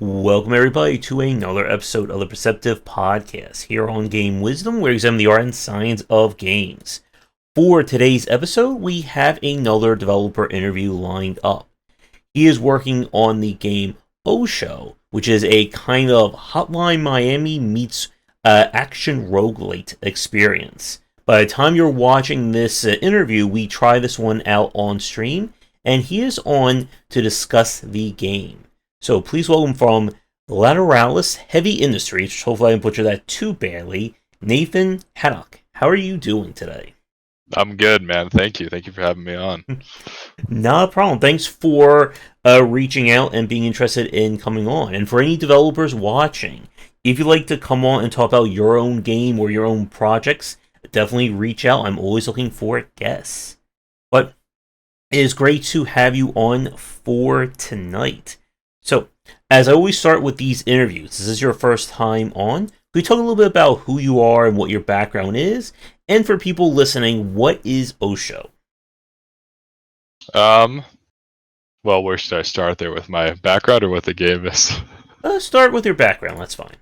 Welcome, everybody, to another episode of the Perceptive Podcast here on Game Wisdom, where we examine the art and science of games. For today's episode, we have another developer interview lined up. He is working on the game OTXO, which is a kind of Hotline Miami meets action roguelite experience. By the time you're watching this interview, we try this one out on stream, and he is on to discuss the game. So please welcome from Lateralis Heavy Industries, which hopefully I didn't butcher that too badly, Nathan Haddock. How are you doing today? I'm good, man. Thank you. Thank you for having me on. Not a problem. Thanks for reaching out and being interested in coming on. And for any developers watching, if you'd like to come on and talk about your own game or your own projects, definitely reach out. I'm always looking for guests. But it is great to have you on for tonight. So, as I always start with these interviews, this is your first time on. Could you talk a little bit about who you are and what your background is? And for people listening, what is OTXO? Well, where should I start there, with my background or what the game is? Start with your background, that's fine.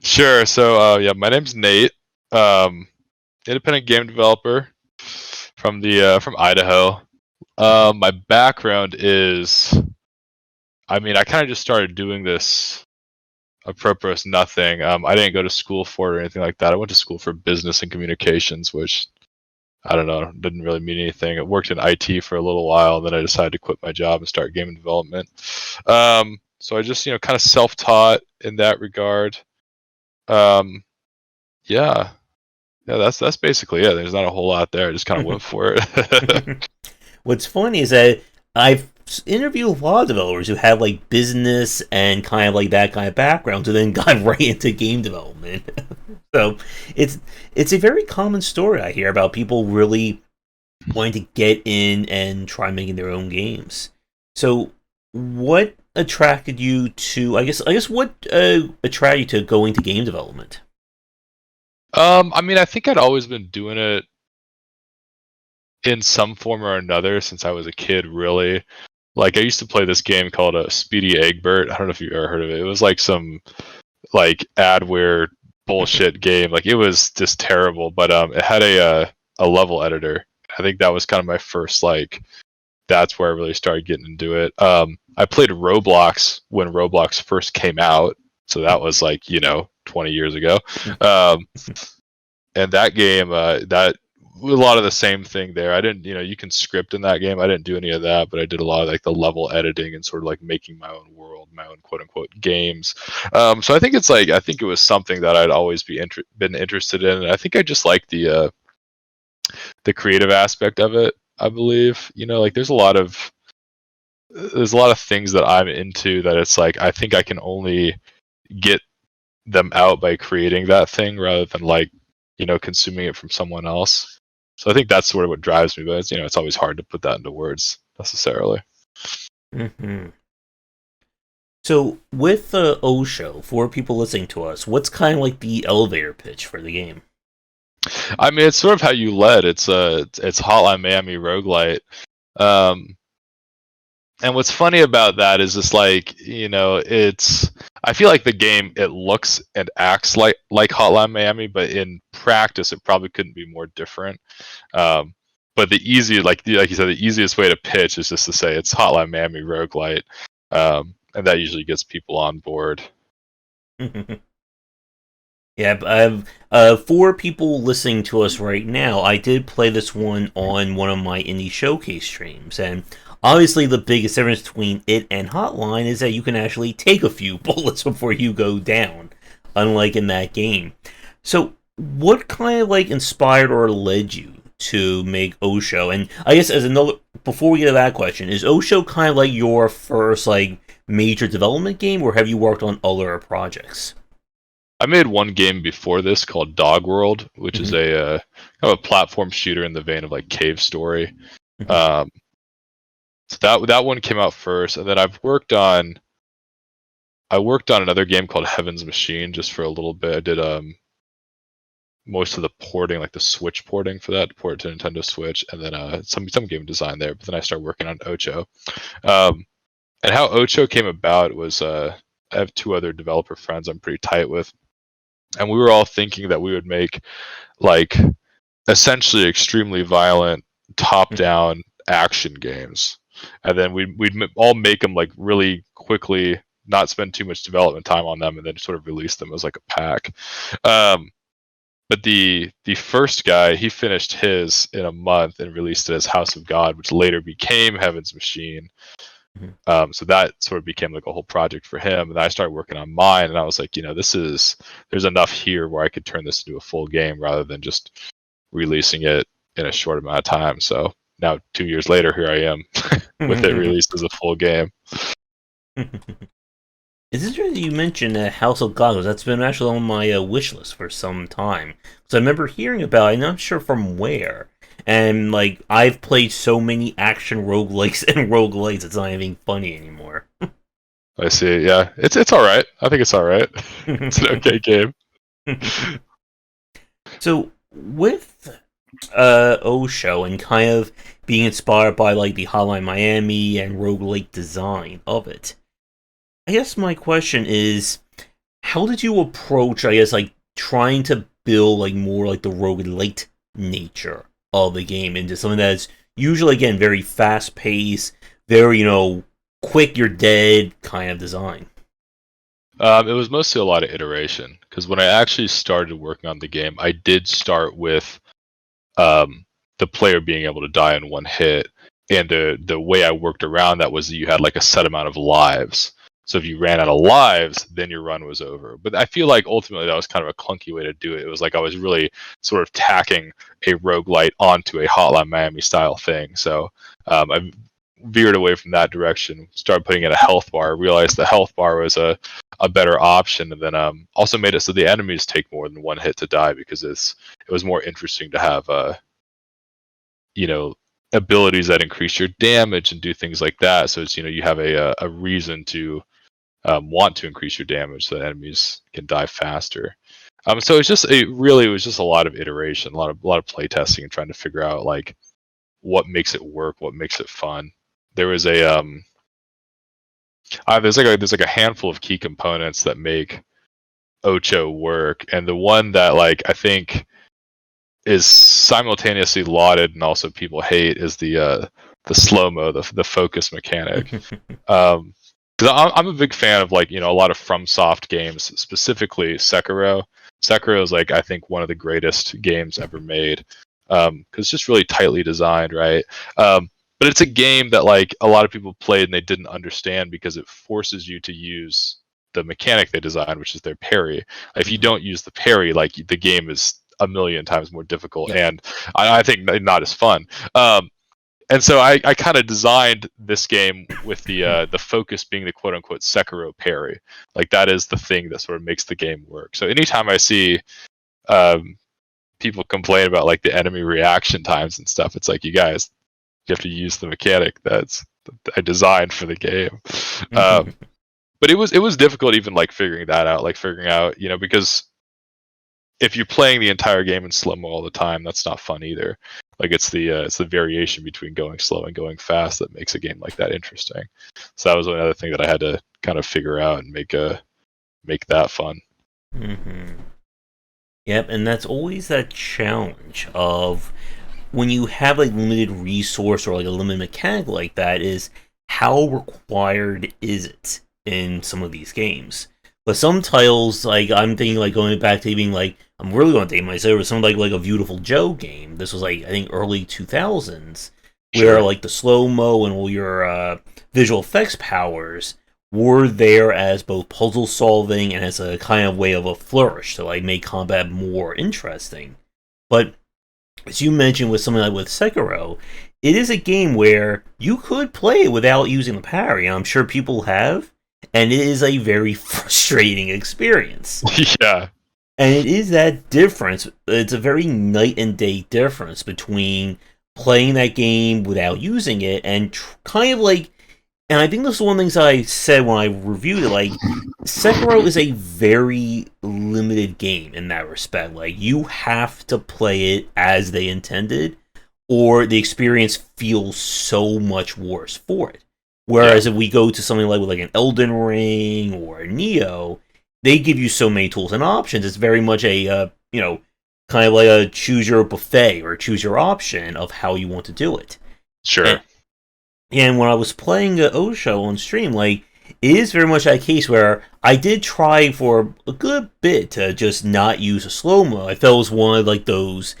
Sure. So, my name's Nate. Independent game developer from Idaho. My background is, I kind of just started doing this apropos nothing. I didn't go to school for it or anything like that. I went to school for business and communications, which, I don't know, didn't really mean anything. I worked in IT for a little while, and then I decided to quit my job and start game development. So I just, kind of self-taught in that regard. Yeah, that's basically it. There's not a whole lot there. I just kind of went for it. What's funny is that I've interviewed a lot of developers who have like business and kind of like that kind of background, and then got right into game development. So it's a very common story I hear about people really wanting to get in and try making their own games. So what attracted you to? I guess what attracted you to go into game development? I think I'd always been doing it in some form or another since I was a kid, really. Like, I used to play this game called Speedy Egbert. I don't know if you've ever heard of it. It was like some adware bullshit game. Like, it was just terrible, but it had a level editor. I think that was kind of my first, that's where I really started getting into it. I played Roblox when Roblox first came out, so that was 20 years ago. And that game, that a lot of the same thing there. I didn't, you can script in that game. I didn't do any of that, but I did a lot of the level editing and sort of making my own world, my own quote unquote games. So I think I think it was something that I'd always been interested in. And I think I just like the creative aspect of it. I believe, there's a lot of things that I'm into that it's I think I can only get them out by creating that thing rather than consuming it from someone else. So I think that's sort of what drives me, but it's, it's always hard to put that into words necessarily. Mm-hmm. So with the OTXO, for people listening to us, what's kind of the elevator pitch for the game? It's sort of how you led. It's Hotline Miami roguelite. And what's funny about that is just it's, I feel like the game, it looks and acts like Hotline Miami, but in practice it probably couldn't be more different. But the easy, like you said, the easiest way to pitch is just to say it's Hotline Miami roguelite, and that usually gets people on board. Yeah, for people listening to us right now, I did play this one on one of my indie showcase streams, and obviously the biggest difference between it and Hotline is that you can actually take a few bullets before you go down, unlike in that game. So what kind of inspired or led you to make OTXO? And I guess as another, before we get to that question, is OTXO kind of your first major development game, or have you worked on other projects? I made one game before this called Dog World, which is a kind of a platform shooter in the vein of Cave Story. So that one came out first, and then I worked on another game called Heaven's Machine just for a little bit. I did most of the porting, the Switch porting for that, to port it to Nintendo Switch, and then some game design there. But then I started working on OTXO. And how OTXO came about was I have two other developer friends I'm pretty tight with, and we were all thinking that we would make like essentially extremely violent top-down action games, and then we'd all make them like really quickly, not spend too much development time on them, and then sort of release them as like a pack. But the first guy, he finished his in a month and released it as House of God, which later became Heaven's Machine. So that sort of became like a whole project for him, and I started working on mine, and I was like, there's enough here where I could turn this into a full game rather than just releasing it in a short amount of time. So now 2 years later, here I am with it released as a full game. It's interesting you mentioned House of God. That's been actually on my wish list for some time. So I remember hearing about it, I'm not sure from where. And like I've played so many action roguelikes and roguelites, it's not even funny anymore. I see. Yeah, it's all right. I think it's all right. It's an okay game. So with OTXO and kind of being inspired by like the Hotline Miami and roguelike design of it, I guess my question is, how did you approach, I guess, like trying to build like more like the roguelite nature of the game into something that's usually, again, very fast paced, very, quick, you're dead kind of design? It was mostly a lot of iteration, because when I actually started working on the game, I did start with the player being able to die in one hit, and the way I worked around that was that you had like a set amount of lives. So if you ran out of lives, then your run was over. But I feel like ultimately that was kind of a clunky way to do it. It was like I was really sort of tacking a roguelite onto a Hotline Miami style thing. So I veered away from that direction, started putting in a health bar, realized the health bar was a better option, and then also made it so the enemies take more than one hit to die, because it was more interesting to have abilities that increase your damage and do things like that. So it's you have a reason to want to increase your damage so that enemies can die faster. So it was just a lot of iteration, a lot of play testing and trying to figure out like what makes it work, what makes it fun. There was there's like a handful of key components that make OTXO work, and the one that like I think is simultaneously lauded and also people hate is the slow-mo, the focus mechanic. Because I'm a big fan of like a lot of FromSoft games, specifically Sekiro. Sekiro is like I think one of the greatest games ever made, because it's just really tightly designed, right? But it's a game that like a lot of people played and they didn't understand because it forces you to use the mechanic they designed, which is their parry. If you don't use the parry, like the game is a million times more difficult, and I think not as fun. And so I kind of designed this game with the focus being the quote unquote Sekiro parry. Like that is the thing that sort of makes the game work. So anytime I see people complain about like the enemy reaction times and stuff, it's like, you guys, you have to use the mechanic that's I designed for the game. But it was difficult even like figuring out because if you're playing the entire game in slow-mo all the time, that's not fun either. Like it's the variation between going slow and going fast that makes a game like that interesting. So that was another thing that I had to kind of figure out and make that fun. Mm-hmm. Yep, and that's always that challenge of when you have like limited resource or like a limited mechanic like that, is how required is it in some of these games? But some titles, like I'm thinking, like going back to being like, I'm really going to date myself. It was something like a Beautiful Joe game. This was like I think early 2000s, where like the slow mo and all your visual effects powers were there as both puzzle solving and as a kind of way of a flourish to like make combat more interesting. But as you mentioned with something like with Sekiro, it is a game where you could play it without using the parry. I'm sure people have, and it is a very frustrating experience. Yeah. And it is that difference. It's a very night and day difference between playing that game without using it and kind of like. And I think this is one of the things I said when I reviewed it. Like, Sekiro is a very limited game in that respect. Like, you have to play it as they intended, or the experience feels so much worse for it. Yeah, Whereas if we go to something like an Elden Ring or a Neo, they give you so many tools and options. It's very much a kind of like a choose your buffet or choose your option of how you want to do it. sure. And, and when I was playing OSHO on stream, like, it is very much that case where I did try for a good bit to just not use a slow mo. I felt it was one of like those,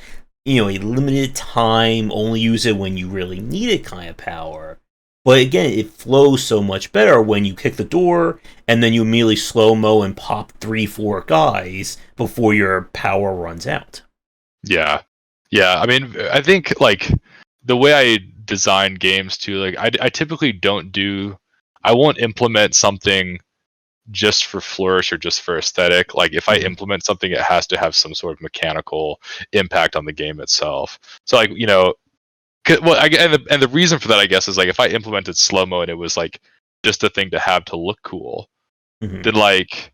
a limited time, only use it when you really need it kind of power. But again, it flows so much better when you kick the door and then you immediately slow mo and pop 3, 4 guys before your power runs out. Yeah, yeah. I mean, I think like the way I design games too, like I typically don't do, I won't implement something just for flourish or just for aesthetic. Like if I implement something, it has to have some sort of mechanical impact on the game itself. So like well, and the reason for that, I guess, is like if I implemented slow mo and it was like just a thing to have to look cool, then like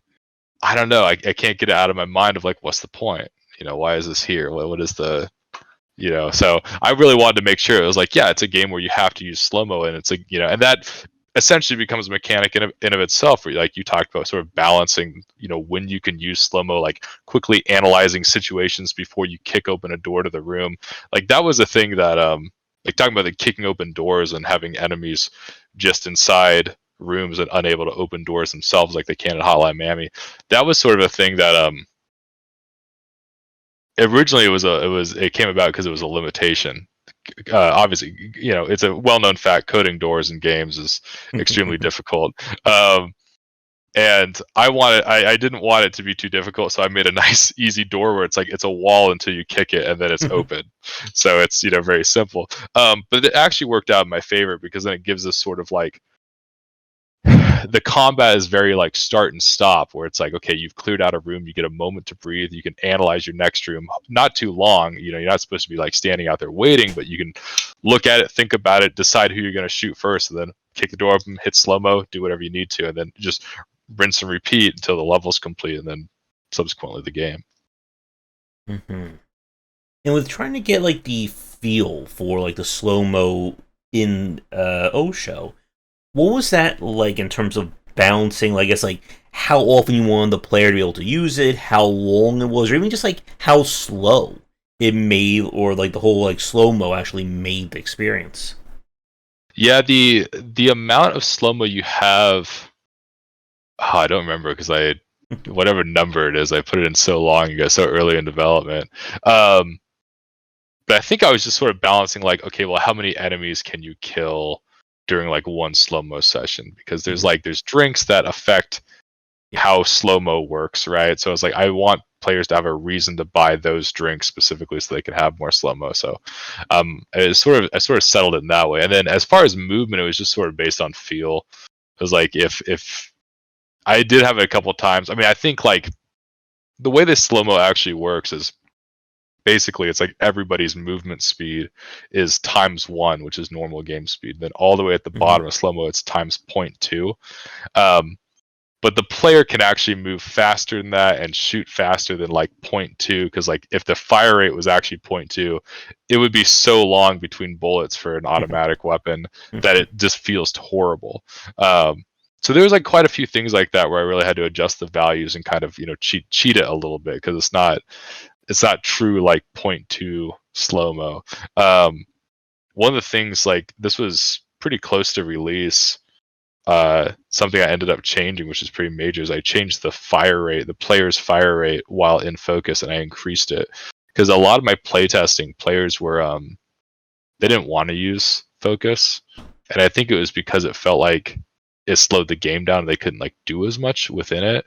I don't know, I can't get it out of my mind of like what's the point? Why is this here? What is the So I really wanted to make sure it was like, yeah, it's a game where you have to use slow mo, and it's like and that essentially becomes a mechanic in of itself. Where like you talked about sort of balancing, when you can use slow mo, like quickly analyzing situations before you kick open a door to the room. Like that was a thing that like talking about the kicking open doors and having enemies just inside rooms and unable to open doors themselves like they can in Hotline Miami. That was sort of a thing that originally it came about because it was a limitation. Obviously, it's a well-known fact. Coding doors in games is extremely difficult, and I didn't want it to be too difficult, so I made a nice, easy door where it's like it's a wall until you kick it, and then it's open. So it's very simple. But it actually worked out in my favor because then it gives us sort of like the combat is very like start and stop, where it's like, okay, you've cleared out a room, you get a moment to breathe, you can analyze your next room, not too long, you're not supposed to be like standing out there waiting, but you can look at it, think about it, decide who you're going to shoot first, and then kick the door open, hit slow-mo, do whatever you need to, and then just rinse and repeat until the level's complete, and then subsequently the game. And with trying to get like the feel for like the slow-mo in OSHO, what was that like in terms of balancing? Like, I guess like how often you wanted the player to be able to use it, how long it was, or even just like how slow it made, or like the whole like slow mo actually made the experience. Yeah, the amount of slow mo you have, I don't remember because whatever number it is, I put it in so long ago, so early in development. But I think I was just sort of balancing like, okay, well, how many enemies can you kill during like one slow-mo session? Because there's drinks that affect how slow-mo works, right? So it's like I want players to have a reason to buy those drinks specifically so they can have more slow-mo. So I sort of settled it in that way. And then as far as movement, it was just sort of based on feel. It was like if I did have it a couple times. I mean, I think like the way this slow-mo actually works is basically it's like everybody's movement speed is ×1, which is normal game speed. Then all the way at the bottom of slow-mo, it's ×0.2. But the player can actually move faster than that and shoot faster than like 0.2, because like if the fire rate was actually 0.2, it would be so long between bullets for an automatic weapon that it just feels horrible. So there was like quite a few things like that where I really had to adjust the values and kind of cheat it a little bit, because it's not true like 0.2 slow-mo. One of the things, like this was pretty close to release, something I ended up changing, which is pretty major, is I changed the fire rate, the player's fire rate while in focus, and I increased it. Because a lot of my playtesting, players were they didn't want to use focus, and I think it was because it felt like it slowed the game down and they couldn't like do as much within it.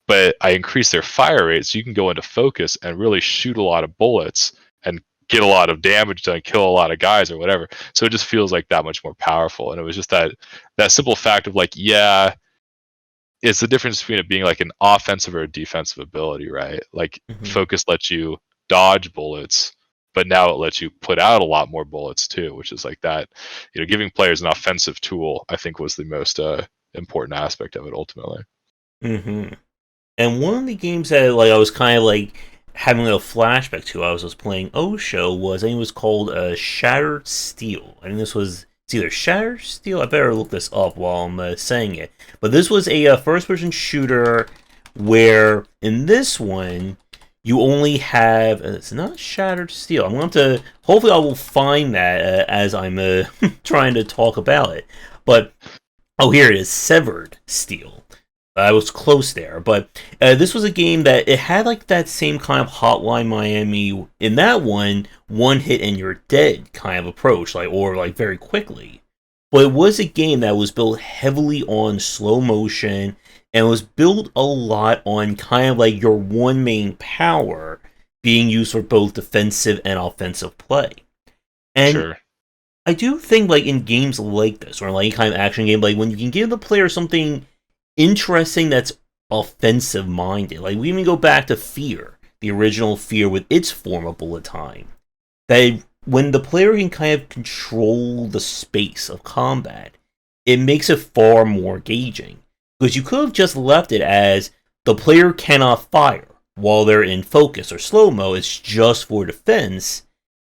But I increased their fire rate, so you can go into focus and really shoot a lot of bullets and get a lot of damage done, kill a lot of guys or whatever. So it just feels like that much more powerful. And it was just that simple fact of like, yeah, it's the difference between it being like an offensive or a defensive ability, right? Like focus lets you dodge bullets, but now it lets you put out a lot more bullets too, which is like that, giving players an offensive tool, I think was the most important aspect of it ultimately. And one of the games that like I was kind of like having a flashback to, I was playing OSHO, was I think it was called Shattered Steel. I think this was it's either Shatter Steel. I better look this up while I'm saying it. But this was a first-person shooter where in this one you only have it's not Shattered Steel. I'm going to hopefully I will find that as I'm trying to talk about it. But oh, here it is, Severed Steel. I was close there, but this was a game that it had like that same kind of Hotline Miami. In that one hit and you're dead kind of approach, or very quickly. But it was a game that was built heavily on slow motion and was built a lot on kind of like your one main power being used for both defensive and offensive play. And Sure. I do think like in games like this, or like kind of action game, like when you can give the player something interesting that's offensive minded. Like we even go back to Fear, the original Fear with its form of bullet time. That when the player can kind of control the space of combat, it makes it far more engaging. Because you could have just left it as the player cannot fire while they're in focus or slow-mo, it's just for defense,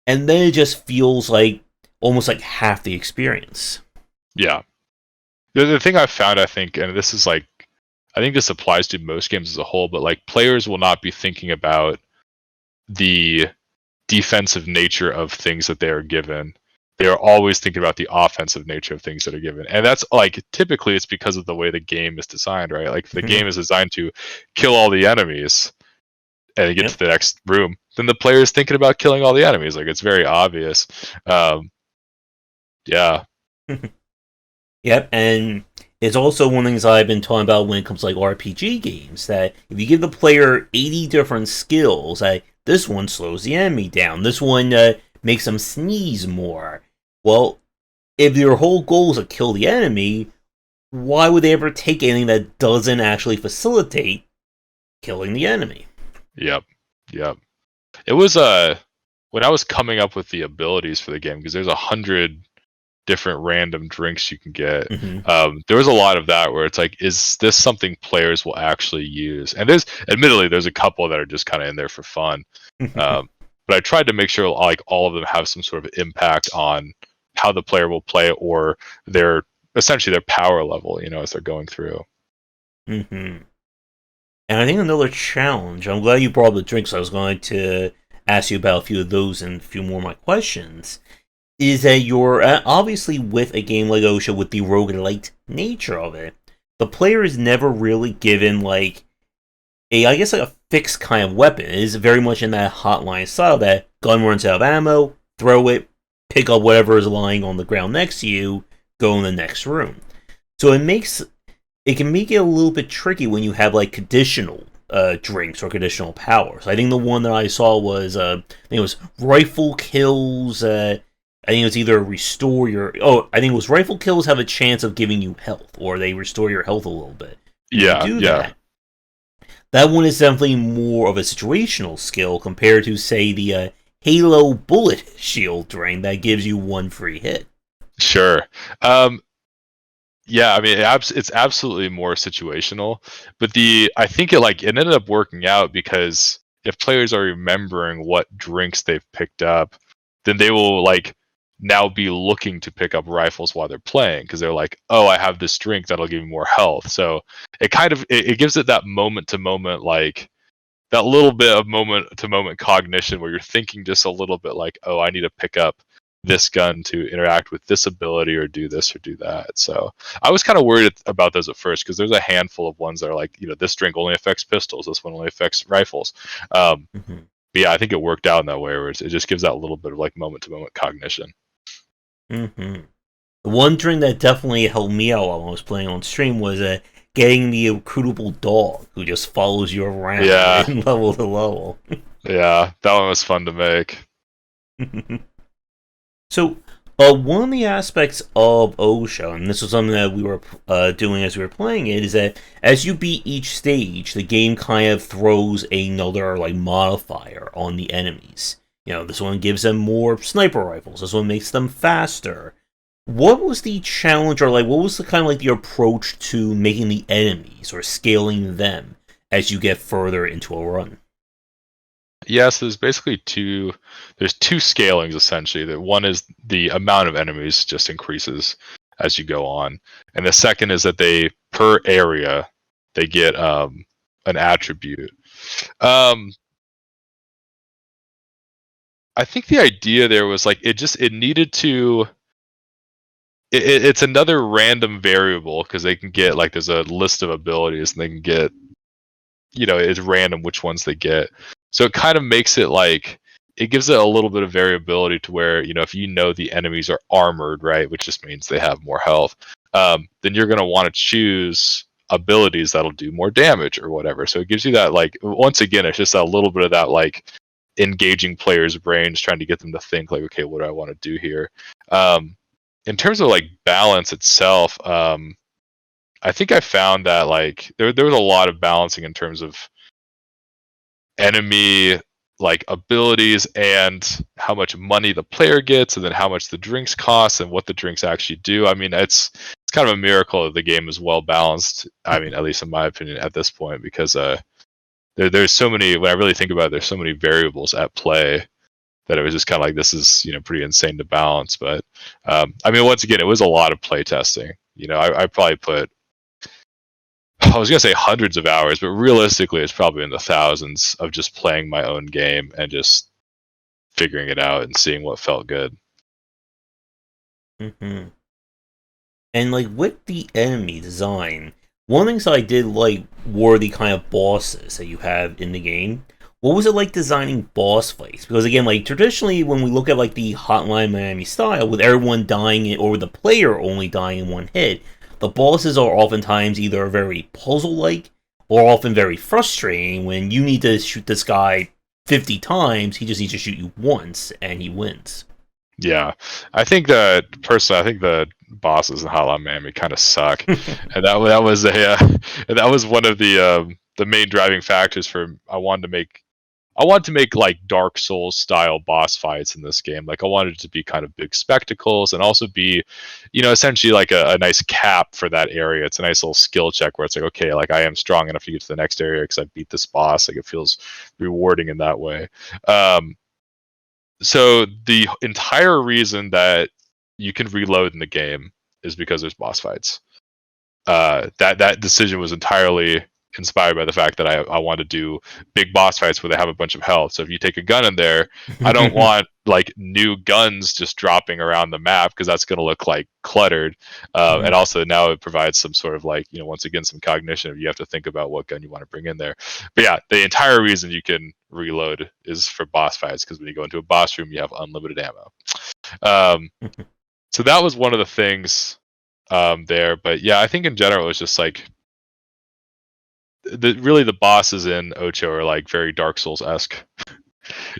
and then it just feels like almost like half the experience. Yeah. The thing I've found, I think, and this is like, I think this applies to most games as a whole, but like players will not be thinking about the defensive nature of things that they are given. They are always thinking about the offensive nature of things that are given. And that's like, typically it's because of the way the game is designed, right? Like if the game is designed to kill all the enemies and get to the next room, then the player is thinking about killing all the enemies. Like it's very obvious. Yeah. Yep, and it's also one of the things I've been talking about when it comes to like RPG games, that if you give the player 80 different skills, this one slows the enemy down, this one makes them sneeze more. Well, if your whole goal is to kill the enemy, why would they ever take anything that doesn't actually facilitate killing the enemy? Yep. It was when I was coming up with the abilities for the game, because there's 100 different random drinks you can get. There was a lot of that where it's like, is this something players will actually use? And there's a couple that are just kind of in there for fun. But I tried to make sure like all of them have some sort of impact on how the player will play, or essentially their power level, as they're going through. And I think another challenge, I'm glad you brought up the drinks. I was going to ask you about a few of those and a few more of my questions, is that you're obviously with a game like OTXO, with the roguelike nature of it, the player is never really given like a fixed kind of weapon. It is very much in that Hotline style that gun runs out of ammo, throw it, pick up whatever is lying on the ground next to you, go in the next room. So it can make it a little bit tricky when you have like conditional drinks or conditional powers. I think the one that I saw was I think it was rifle kills. I think it was either restore your. Oh, I think it was rifle kills have a chance of giving you health, or they restore your health a little bit. That one is definitely more of a situational skill compared to, say, the Halo bullet shield drink that gives you one free hit. Sure. Yeah, I mean, it's absolutely more situational, but I think it ended up working out, because if players are remembering what drinks they've picked up, then they will like now be looking to pick up rifles while they're playing, because they're like, oh, I have this drink that'll give me more health. So it kind of it gives it that moment to moment, like that little bit of moment to moment cognition where you're thinking just a little bit like, oh, I need to pick up this gun to interact with this ability or do this or do that. So I was kind of worried about those at first, because there's a handful of ones that are like, this drink only affects pistols, this one only affects rifles. But yeah, I think it worked out in that way where it just gives that little bit of like moment to moment cognition. The one drink that definitely helped me out while I was playing on stream was getting the recruitable dog who just follows you around in level to level. Yeah, that one was fun to make. So, one of the aspects of OTXO, and this was something that we were doing as we were playing it, is that as you beat each stage, the game kind of throws another like modifier on the enemies. This one gives them more sniper rifles. This one makes them faster. What was the challenge, or what was the kind of the approach to making the enemies or scaling them as you get further into a run? yes, there's basically two. There's two scalings essentially. That one is the amount of enemies just increases as you go on, and the second is that they per area they get an attribute. I think the idea there was like it needed to. It's another random variable because they can get like there's a list of abilities and they can get, it's random which ones they get. So it kind of makes it like it gives it a little bit of variability to where, if the enemies are armored, right, which just means they have more health, then you're going to want to choose abilities that'll do more damage or whatever. So it gives you that, like, once again, it's just a little bit of that, like, engaging players' brains, trying to get them to think, like, okay, what do I want to do here? In terms of like balance itself, I think I found that like there was a lot of balancing in terms of enemy like abilities and how much money the player gets, and then how much the drinks cost and what the drinks actually do. I mean, it's kind of a miracle that the game is well balanced. I mean, at least in my opinion at this point, because there's so many. When I really think about it, there's so many variables at play that it was just kind of like, this is pretty insane to balance. But I mean, once again, it was a lot of play testing. I probably put, I was gonna say hundreds of hours, but realistically it's probably in the thousands of just playing my own game and just figuring it out and seeing what felt good. And like with the enemy design, one of the things I did like were the kind of bosses that you have in the game. What was it like designing boss fights? Because again, like traditionally, when we look at like the Hotline Miami style, with everyone dying or the player only dying in one hit, the bosses are oftentimes either very puzzle-like or often very frustrating. When you need to shoot this guy 50 times, he just needs to shoot you once and he wins. Yeah, I think that personally, I think the bosses in Hotline Miami kind of suck, and that was and that was one of the main driving factors for I wanted to make like Dark Souls style boss fights in this game. Like I wanted it to be kind of big spectacles and also be, essentially like a nice cap for that area. It's a nice little skill check where it's like, okay, like I am strong enough to get to the next area because I beat this boss. Like it feels rewarding in that way. So the entire reason that you can reload in the game is because there's boss fights. That decision was entirely inspired by the fact that I want to do big boss fights where they have a bunch of health. So if you take a gun in there, I don't want like new guns just dropping around the map because that's going to look like cluttered. And also now it provides some sort of like, once again, some cognition of you have to think about what gun you want to bring in there. But yeah, the entire reason you can reload is for boss fights, because when you go into a boss room, you have unlimited ammo. So that was one of the things there. But yeah, I think in general it was just like the bosses in OTXO are like very Dark Souls-esque.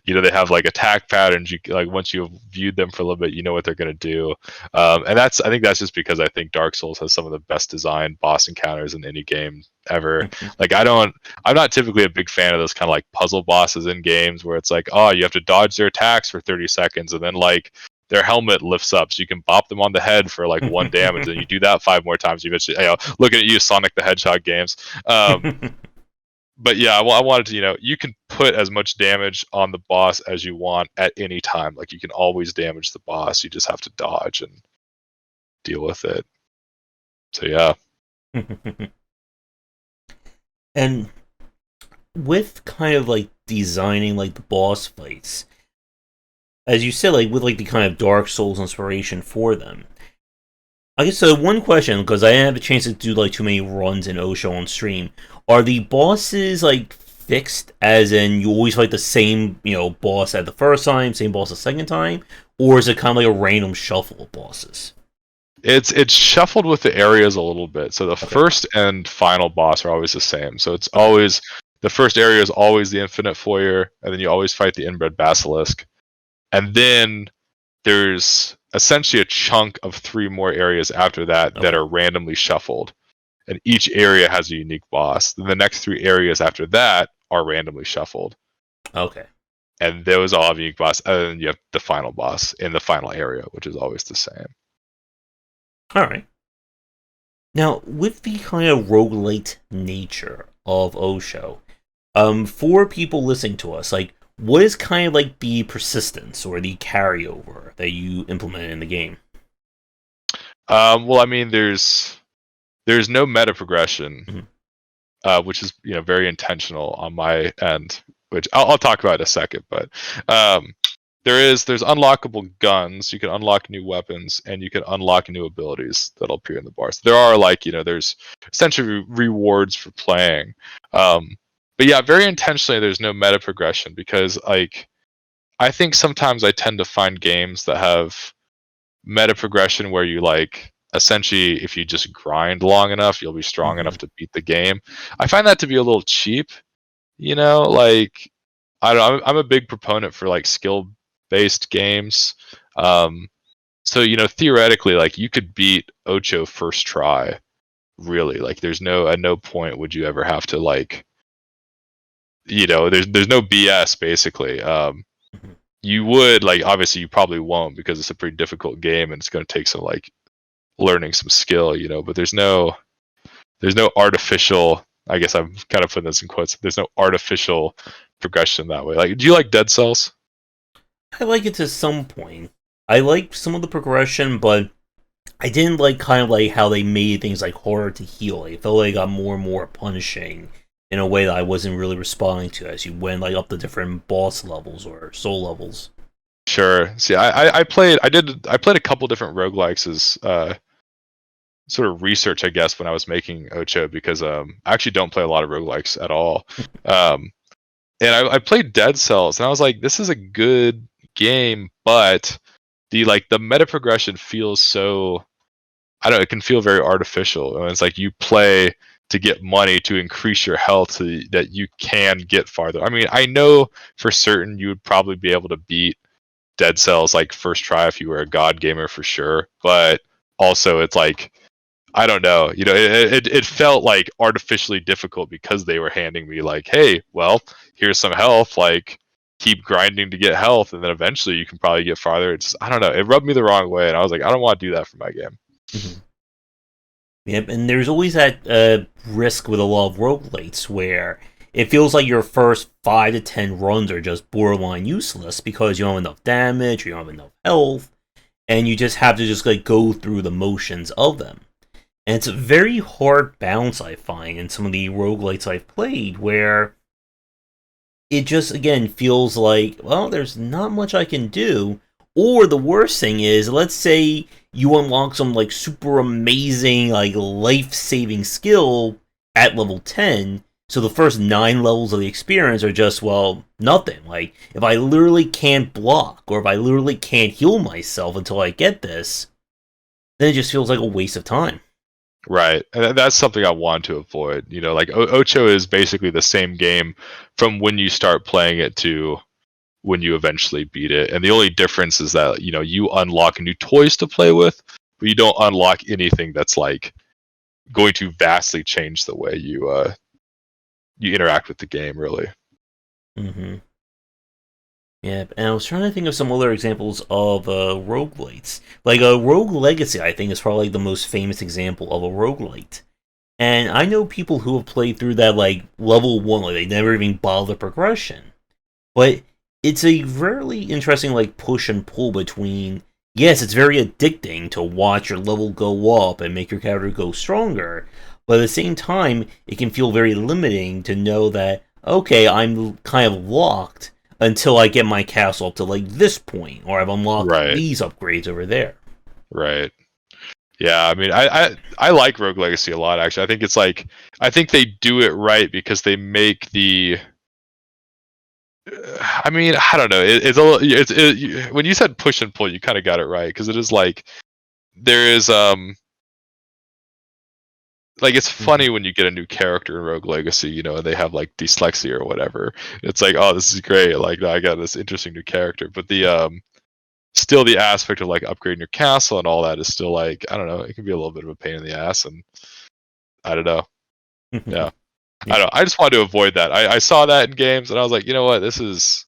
They have like attack patterns. You like once you've viewed them for a little bit, you know what they're gonna do. And I think that's just because I think Dark Souls has some of the best designed boss encounters in any game ever. Like I'm not typically a big fan of those kind of like puzzle bosses in games where it's like, oh, you have to dodge their attacks for 30 seconds and then like their helmet lifts up so you can bop them on the head for like 1 damage, and you do that 5 more times. You eventually, looking at you, Sonic the Hedgehog games. But yeah, I wanted to, you can put as much damage on the boss as you want at any time. Like you can always damage the boss. You just have to dodge and deal with it. So yeah. And with kind of like designing like the boss fights, as you said, like with like the kind of Dark Souls inspiration for them. I guess so. One question, because I didn't have a chance to do like too many runs in OTXO on stream. Are the bosses like fixed, as in you always fight the same, boss at the first time, same boss the second time, or is it kind of like a random shuffle of bosses? It's shuffled with the areas a little bit. So the first and final boss are always the same. So it's always the first area is always the Infinite Foyer, and then you always fight the Inbred Basilisk. And then there's essentially a chunk of 3 more areas after that that are randomly shuffled. And each area has a unique boss. Then the next 3 areas after that are randomly shuffled. Okay. And those all have a unique boss. And then you have the final boss in the final area, which is always the same. Alright. Now, with the kind of roguelite nature of OTXO, for people listening to us, like, what is kind of like the persistence or the carryover that you implemented in the game? Well, I mean, there's no meta progression, which is very intentional on my end, which I'll talk about in a second. But there's unlockable guns. You can unlock new weapons, and you can unlock new abilities that'll appear in the bar. So there are there's essentially rewards for playing. But yeah, very intentionally, there's no meta progression because I think sometimes I tend to find games that have meta progression where you essentially if you just grind long enough you'll be strong enough to beat the game. I find that to be a little cheap, I don't know, I'm a big proponent for skill based games. So theoretically you could beat OTXO first try, really. There's at no point would you ever have to there's no BS basically. You would obviously you probably won't because it's a pretty difficult game and it's going to take some learning some skill, but there's no artificial, I guess I'm kind of putting this in quotes, there's no artificial progression that way. Do you like Dead Cells? I like it to some point. I like some of the progression, but I didn't like kind of like how they made things harder to heal. I felt like it got more and more punishing in a way that I wasn't really responding to as you went up the different boss levels or soul levels. Sure. See, I played a couple different roguelikes as sort of research, I guess, when I was making OTXO, because I actually don't play a lot of roguelikes at all. And I played Dead Cells, and I was like, this is a good game, but the meta progression feels so, I don't know, it can feel very artificial. And it's you play to get money to increase your health so that you can get farther. I mean, I know for certain you would probably be able to beat Dead Cells first try if you were a god gamer for sure, but also it's I don't know, it felt artificially difficult because they were handing me hey, well, here's some health, keep grinding to get health, and then eventually you can probably get farther. It's I don't know, it rubbed me the wrong way, and I was like, I don't want to do that for my game. Yep, and there's always that risk with a lot of roguelites where it feels like your first 5 to 10 runs are just borderline useless because you don't have enough damage, or you don't have enough health, and you just have to just go through the motions of them. And it's a very hard balance, I find, in some of the roguelites I've played, where it just, again, feels well, there's not much I can do. Or the worst thing is, let's say you unlock some, super amazing, life-saving skill at level 10, so the first 9 levels of the experience are just, well, nothing. If I literally can't block, or if I literally can't heal myself until I get this, then it just feels like a waste of time. Right, and that's something I want to avoid. OTXO is basically the same game from when you start playing it to when you eventually beat it, and the only difference is that you unlock new toys to play with, but you don't unlock anything that's going to vastly change the way you interact with the game, really. Yeah, and I was trying to think of some other examples of roguelites. Rogue Legacy, I think, is probably the most famous example of a roguelite. And I know people who have played through that, level 1, they never even bother progression. But it's a really interesting, push and pull between, yes, it's very addicting to watch your level go up and make your character go stronger, but at the same time, it can feel very limiting to know that, okay, I'm kind of locked until I get my castle up to this point, or I've unlocked these upgrades over there. Right. Yeah, I mean, I like Rogue Legacy a lot. Actually, I think it's I think they do it right because they make the. I mean, I don't know. It's a little. When you said push and pull, you kind of got it right because it is there is it's funny when you get a new character in Rogue Legacy, and they have dyslexia or whatever. It's oh, this is great. I got this interesting new character, but the still the aspect of upgrading your castle and all that is still I don't know, it can be a little bit of a pain in the ass, and I don't know. Yeah. I don't know. I just wanted to avoid that. I saw that in games and I was like, you know what, this is,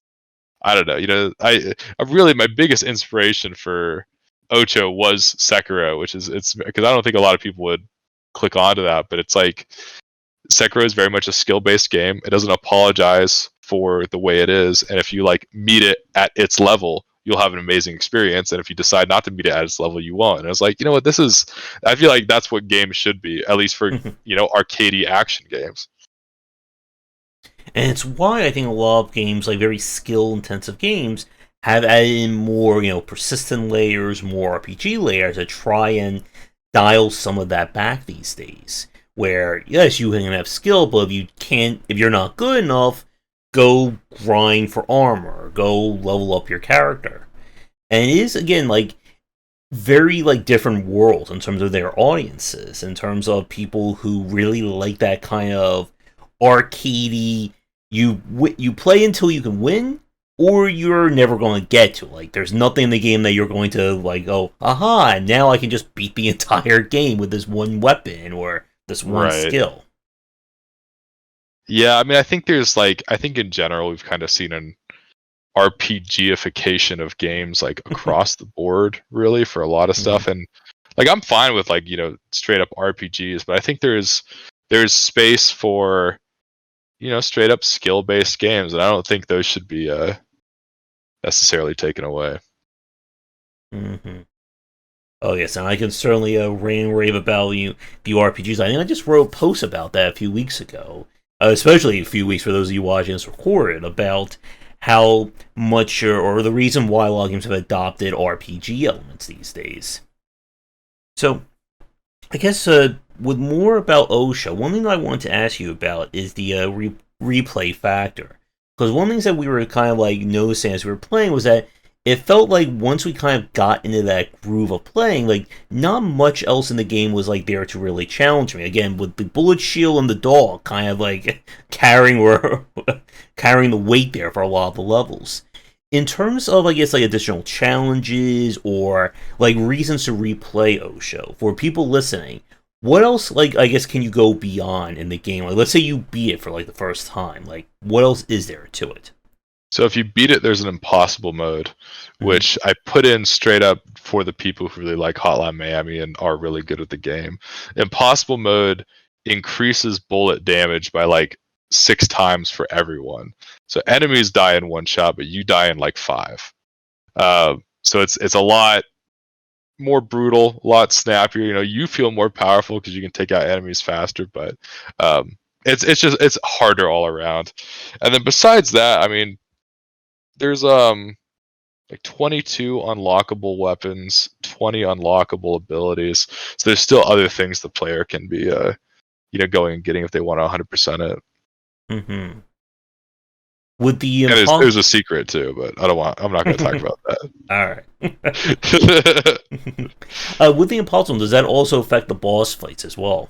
I don't know. I really, my biggest inspiration for OTXO was Sekiro, which is, it's because I don't think a lot of people would click onto that, but it's Sekiro is very much a skill-based game. It doesn't apologize for the way it is, and if you like meet it at its level, you'll have an amazing experience, and if you decide not to meet it at its level, you won't. And it's like, you know what, I feel like that's what games should be, at least for arcadey action games. And it's why I think a lot of games, like very skill-intensive games, have added in more, persistent layers, more RPG layers to try and dial some of that back these days. Where, yes, you can have skill, but if you're not good enough, go grind for armor, go level up your character. And it is, again, like, very, like, different worlds in terms of their audiences, in terms of people who really like that kind of arcadey, you play until you can win, or you're never going to get to. Like, there's nothing in the game that you're going to, like, go, aha, now I can just beat the entire game with this one weapon, or this one skill. Yeah, I mean, I think in general, we've kind of seen an RPGification of games, like, across the board, really, for a lot of stuff. And, like, I'm fine with, like, straight up RPGs, but I think there's space for, straight up skill-based games, and I don't think those should be necessarily taken away. Oh yes, and I can certainly rave about the RPGs. I think I just wrote a post about that a few weeks ago, especially a few weeks for those of you watching this recorded, about how much or the reason why a lot of games have adopted RPG elements these days. So, I guess with more about OTXO, one thing I wanted to ask you about is the replay factor. Because one of the things that we were kind of like noticing as we were playing was that it felt like once we kind of got into that groove of playing, like, not much else in the game was, like, there to really challenge me. Again, with the bullet shield and the dog kind of, like, carrying the weight there for a lot of the levels. In terms of, I guess, like, additional challenges or, like, reasons to replay OTXO, for people listening, what else, like, I guess, can you go beyond in the game? Like, let's say you beat it for, like, the first time. Like, what else is there to it? So if you beat it, there's an impossible mode, which I put in straight up for the people who really like Hotline Miami and are really good at the game. Impossible mode increases bullet damage by like 6 times for everyone. So enemies die in one shot, but you die in like 5. So it's a lot more brutal, a lot snappier. You feel more powerful because you can take out enemies faster, but it's harder all around. And then besides that, I mean, there's like 22 unlockable weapons, 20 unlockable abilities. So there's still other things the player can be going and getting if they want to 100% it. With the there's a secret too, but I'm not going to talk about that. All right. With the impossible, does that also affect the boss fights as well?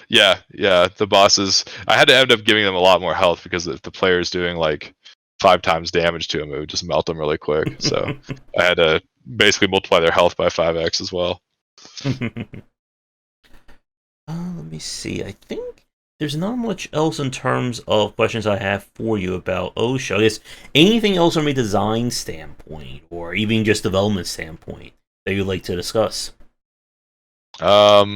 Yeah. The bosses, I had to end up giving them a lot more health because if the player is doing like 5 times damage to them, it would just melt them really quick. So I had to basically multiply their health by 5x as well. Let me see. I think there's not much else in terms of questions I have for you about OTXO. I guess anything else from a design standpoint or even just development standpoint that you'd like to discuss? Well,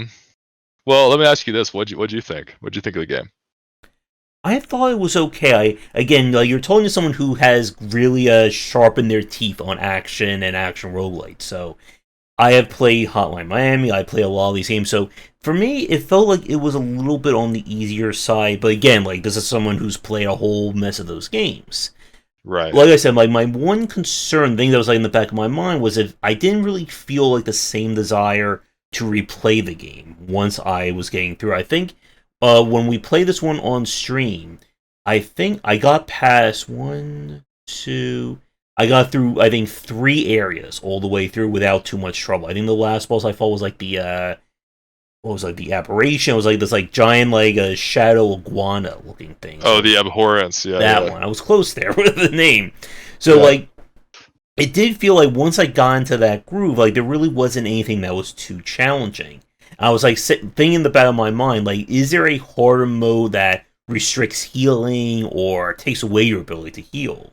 let me ask you this: what'd you think? What'd you think of the game? I thought it was okay. You're talking to someone who has really sharpened their teeth on action and action roguelite. So I have played Hotline Miami. I play a lot of these games. So for me, it felt like it was a little bit on the easier side. But again, like, this is someone who's played a whole mess of those games. Right. Like I said, like, my one concern, thing that was like in the back of my mind, was if I didn't really feel like the same desire to replay the game once I was getting through. I think when we play this one on stream, I think I got past I got through, I think, 3 areas all the way through without too much trouble. I think the last boss I fought was like the Aberration. It was like this like giant like a shadow iguana looking thing. Oh, the Abhorrence, yeah. That one. I was close there with the name. So like, it did feel like once I got into that groove, like there really wasn't anything that was too challenging. I was like thinking in the back of my mind, like, is there a harder mode that restricts healing or takes away your ability to heal?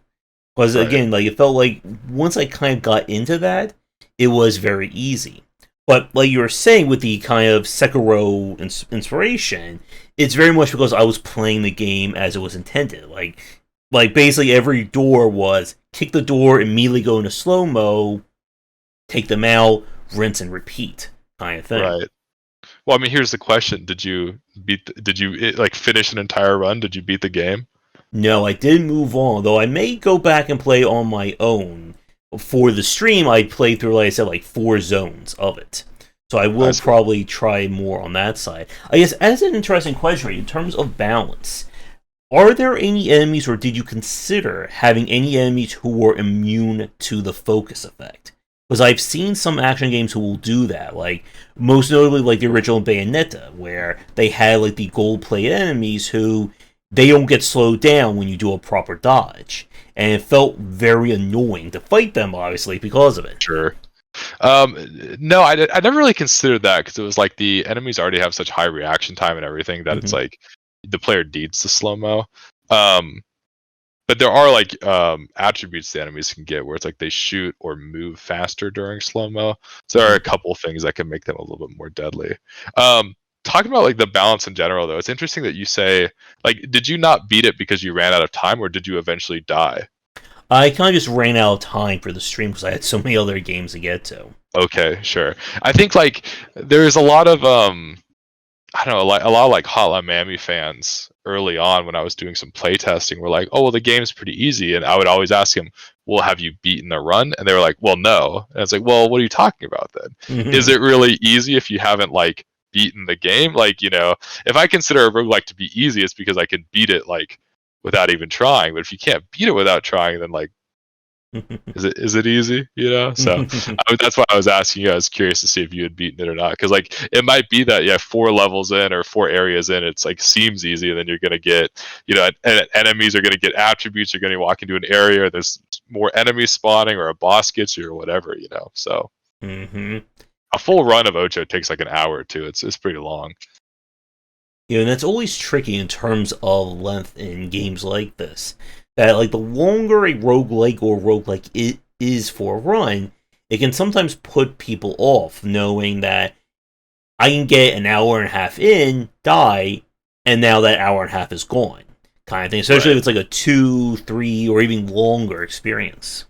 Because again, like, it felt like once I kind of got into that, it was very easy. But like you were saying, with the kind of Sekiro inspiration, it's very much because I was playing the game as it was intended. Like, Like, basically every door was kick the door, immediately go into slow-mo, take them out, rinse and repeat kind of thing. Right. Well, I mean, here's the question: Did you like finish an entire run? Did you beat the game? No, I did move on, though I may go back and play on my own. For the stream, I played through, like I said, like 4 zones of it. So I will probably try more on that side. I guess, as an interesting question, in terms of balance, are there any enemies, or did you consider having any enemies who were immune to the focus effect? Because I've seen some action games who will do that, like, most notably, like the original Bayonetta, where they had, like, the gold-plated enemies who, they don't get slowed down when you do a proper dodge. And it felt very annoying to fight them, obviously, because of it. Sure. No, I never really considered that, because it was like the enemies already have such high reaction time and everything that it's like the player needs the slow-mo. But there are like attributes the enemies can get where it's like they shoot or move faster during slow-mo. So there are a couple things that can make them a little bit more deadly. Talking about like the balance in general, though, it's interesting that you say, like, did you not beat it because you ran out of time, or did you eventually die? I kind of just ran out of time for the stream because I had so many other games to get to. Okay, sure. I think like there's a lot of I don't know, like a lot of like Hotline Miami fans early on when I was doing some playtesting were like, "Oh, well, the game's pretty easy," and I would always ask them, "Well, have you beaten the run?" And they were like, "Well, no." And it's like, "Well, what are you talking about then? Is it really easy if you haven't like beaten the game? Like, if I consider a roguelike to be easy, it's because I can beat it like without even trying. But if you can't beat it without trying, then like is it easy? So that's why I was asking you. I was curious to see if you had beaten it or not, because like it might be that 4 levels in or 4 areas in, it's like seems easy, and then you're gonna get enemies are gonna get attributes. You're gonna walk into an area, there's more enemies spawning, or a boss gets you, or whatever. So a full run of OTXO takes like an hour or two. It's pretty long. And that's always tricky in terms of length in games like this. That, like, the longer a roguelike or roguelike is for a run, it can sometimes put people off, knowing that I can get an hour and a half in, die, and now that hour and a half is gone, kind of thing. Especially if it's like a 2, 3, or even longer experience.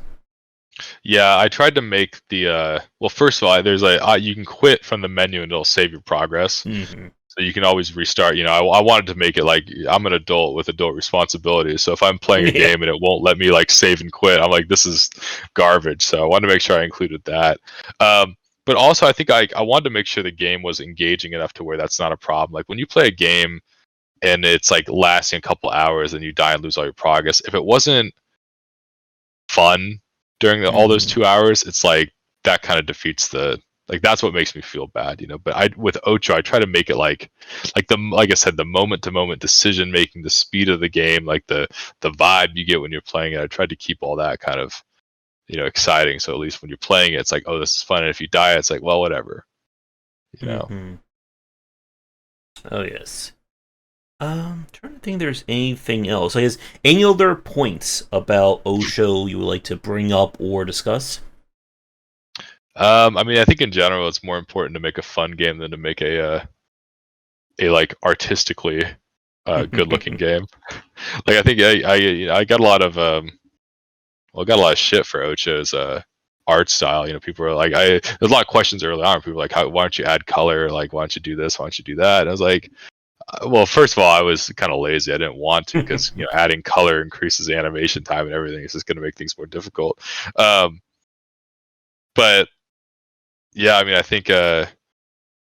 Yeah, I tried to make the well, first of all, there's you can quit from the menu and it'll save your progress. So you can always restart. I wanted to make it like I'm an adult with adult responsibilities. So if I'm playing a game and it won't let me like save and quit, I'm like, this is garbage. So I wanted to make sure I included that. But also, I think I wanted to make sure the game was engaging enough to where that's not a problem. Like when you play a game and it's like lasting a couple hours and you die and lose all your progress, if it wasn't fun during all those 2 hours, it's like that kind of defeats that's what makes me feel bad. But with OTXO, I try to make it like I said, the moment to moment decision making, the speed of the game, like the vibe you get when you're playing it. I tried to keep all that kind of exciting, so at least when you're playing it, it's like, oh, this is fun, and if you die, it's like, well, whatever. Oh yes. Trying to think if there's anything else. I guess any other points about OTXO you would like to bring up or discuss? I mean, I think in general it's more important to make a fun game than to make a like artistically good looking game. Like I think I got a lot of got a lot of shit for OTXO's art style. People are like, there's a lot of questions early on. People were like, why don't you add color? Like, why don't you do this? Why don't you do that? And I was like, well, first of all, I was kind of lazy. I didn't want to, because adding color increases animation time and everything. It's just going to make things more difficult. But yeah, I mean, I think the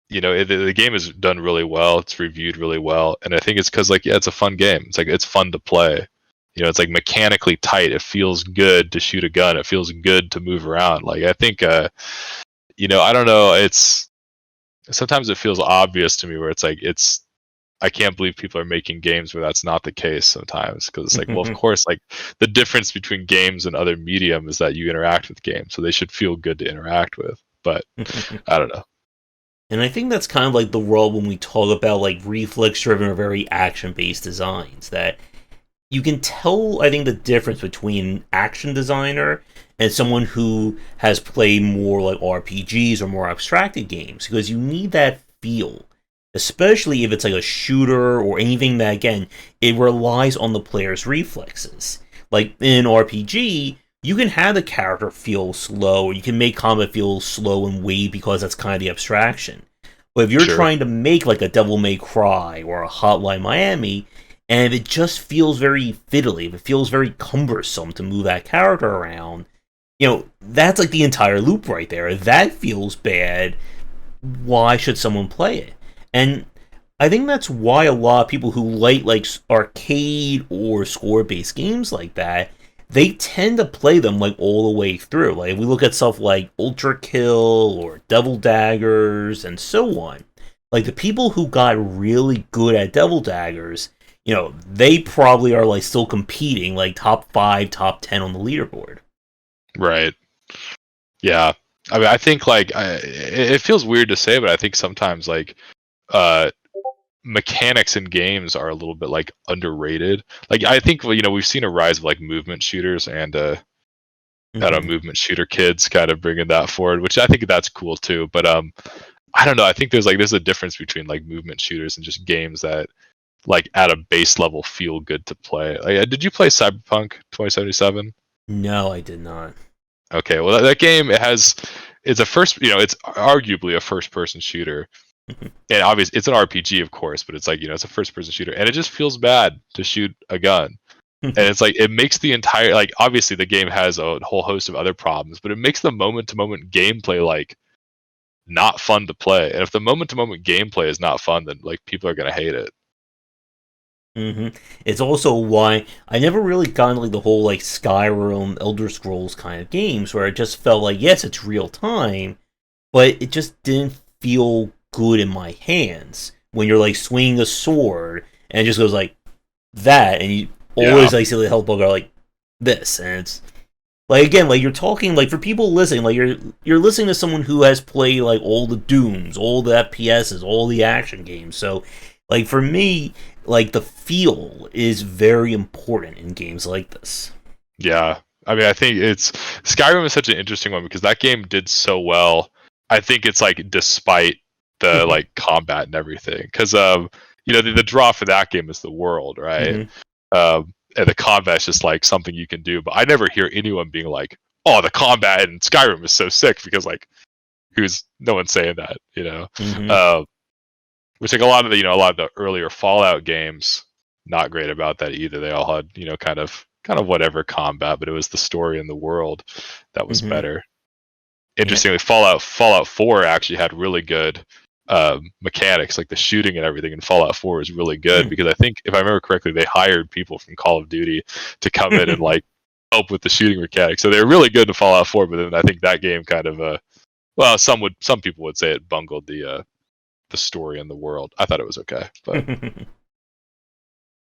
game is done really well. It's reviewed really well, and I think it's because it's a fun game. It's like it's fun to play. It's like mechanically tight. It feels good to shoot a gun. It feels good to move around. Like I think I don't know. It's sometimes it feels obvious to me where it's like I can't believe people are making games where that's not the case sometimes, because it's like, well, of course, like the difference between games and other medium is that you interact with games, so they should feel good to interact with. But I don't know. And I think that's kind of like the role when we talk about like reflex-driven or very action-based designs, that you can tell, I think, the difference between action designer and someone who has played more like RPGs or more abstracted games, because you need that feel especially if it's like a shooter or anything that, again, it relies on the player's reflexes. Like in an RPG, you can have the character feel slow, or you can make combat feel slow and wait because that's kind of the abstraction. But if you're Sure. trying to make like a Devil May Cry or a Hotline Miami, and it just feels very fiddly, if it feels very cumbersome to move that character around, that's like the entire loop right there. If that feels bad, why should someone play it? And I think that's why a lot of people who like arcade or score based games like that, they tend to play them like all the way through. Like if we look at stuff like Ultra Kill or Devil Daggers and so on. Like the people who got really good at Devil Daggers, they probably are like still competing like top 5, top 10 on the leaderboard. Right. Yeah. I mean, I think like it feels weird to say, but I think sometimes like uh, mechanics in games are a little bit like underrated. Like I think we've seen a rise of like movement shooters and I don't know, movement shooter kids kind of bringing that forward, which I think that's cool too. But I don't know. I think there's a difference between like movement shooters and just games that like at a base level feel good to play. Like, did you play Cyberpunk 2077? No, I did not. Okay, well that game it's a first, it's arguably a first person shooter. And obviously it's an RPG of course, but it's like, it's a first person shooter and it just feels bad to shoot a gun. And it's like it makes the entire, like, obviously the game has a whole host of other problems, but it makes the moment to moment gameplay like not fun to play. And if the moment to moment gameplay is not fun, then like people are going to hate it. It's also why I never really got into like the whole like Skyrim, Elder Scrolls kind of games where it just felt like, yes, it's real time, but it just didn't feel good in my hands when you're like swinging a sword and it just goes like that, and you always like see the health bar go like this, and it's like, again, like you're talking like, for people listening, like you're listening to someone who has played like all the Dooms, all the FPSs, all the action games. So like for me, like the feel is very important in games like this. Yeah. I mean, I think it's Skyrim is such an interesting one because that game did so well. I think it's like despite the like combat and everything, because the draw for that game is the world, right? And the combat is just like something you can do. But I never hear anyone being like, "Oh, the combat in Skyrim is so sick," because like, no one's saying that, which like a lot of the earlier Fallout games, not great about that either. They all had kind of whatever combat, but it was the story and the world that was better. Interestingly, Fallout 4 actually had really good mechanics, like the shooting and everything in Fallout 4 is really good because I think, if I remember correctly, they hired people from Call of Duty to come in and like help with the shooting mechanics. So they're really good in Fallout 4, but then I think that game kind of well, some people would say it bungled the story and the world. I thought it was okay, but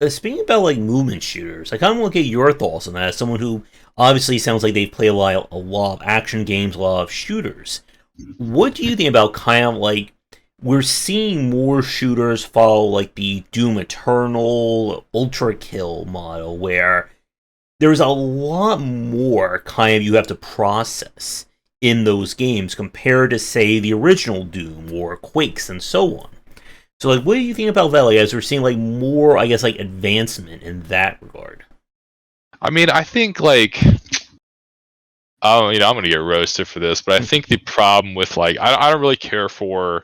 Speaking about like movement shooters, I kind of want to get your thoughts on that. As someone who obviously sounds like they play a lot of action games, a lot of shooters. What do you think about kind of like, we're seeing more shooters follow like the Doom Eternal, Ultra Kill model, where there's a lot more kind of you have to process in those games compared to, say, the original Doom or Quakes and so on. So, like, what do you think about that? Like, as we're seeing like more, I guess, like advancement in that regard. I mean, I think like, I'm going to get roasted for this, but I think the problem with like, I don't really care for